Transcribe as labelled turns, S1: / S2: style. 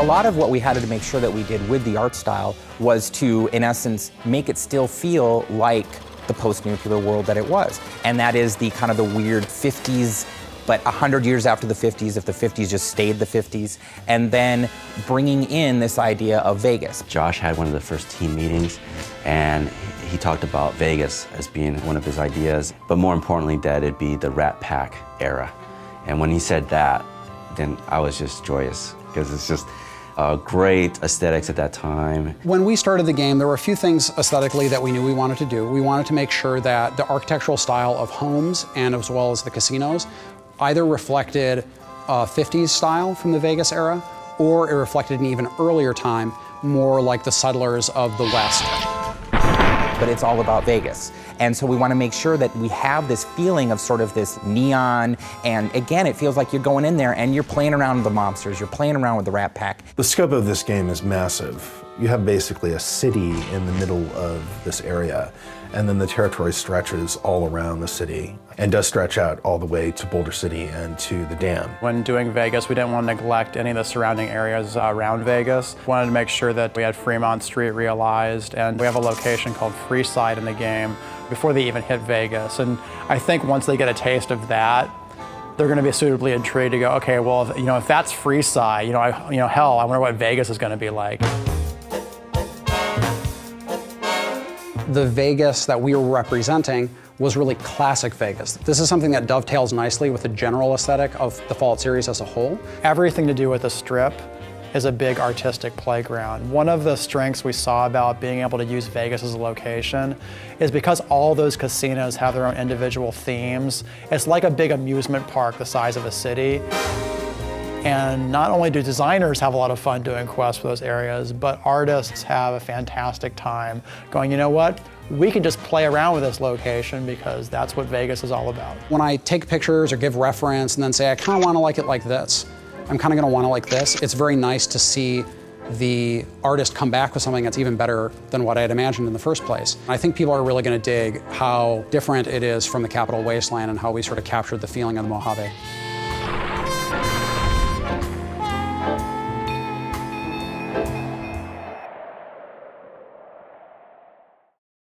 S1: A lot of what we had to make sure that we did with the art style was to, in essence, make it still feel like the post-nuclear world that it was. And that is the kind of the weird 50s, but 100 years after the 50s, if the 50s just stayed the 50s, and then bringing in this idea of Vegas.
S2: Josh had one of the first team meetings, and he talked about Vegas as being one of his ideas, but more importantly that it'd be the Rat Pack era. And when he said that, then I was just joyous, because it's just great aesthetics at that time.
S3: When we started the game, there were a few things aesthetically that we knew we wanted to do. We wanted to make sure that the architectural style of homes and as well as the casinos either reflected 50s style from the Vegas era, or it reflected an even earlier time, more like the settlers of the West.
S1: But it's all about Vegas. And so we want to make sure that we have this feeling of sort of this neon, and again, it feels like you're going in there and you're playing around with the mobsters, you're playing around with the Rat Pack.
S4: The scope of this game is massive. You have basically a city in the middle of this area, and then the territory stretches all around the city and does stretch out all the way to Boulder City and to the dam.
S5: When doing Vegas, we didn't want to neglect any of the surrounding areas around Vegas. We wanted to make sure that we had Fremont Street realized, and we have a location called Freeside in the game before they even hit Vegas. And I think once they get a taste of that, they're going to be suitably intrigued to go, okay, well, if that's Freeside, hell, I wonder what Vegas is going to be like.
S3: The Vegas that we were representing was really classic Vegas. This is something that dovetails nicely with the general aesthetic of the Fallout series as a whole.
S5: Everything to do with the Strip is a big artistic playground. One of the strengths we saw about being able to use Vegas as a location is because all those casinos have their own individual themes. It's like a big amusement park the size of a city. And not only do designers have a lot of fun doing quests for those areas, but artists have a fantastic time going, you know what? We can just play around with this location because that's what Vegas is all about.
S3: When I take pictures or give reference and then say, I kind of want to like it like this, I'm kind of going to want to like this, it's very nice to see the artist come back with something that's even better than what I had imagined in the first place. I think people are really going to dig how different it is from the Capital Wasteland and how we sort of captured the feeling of the Mojave.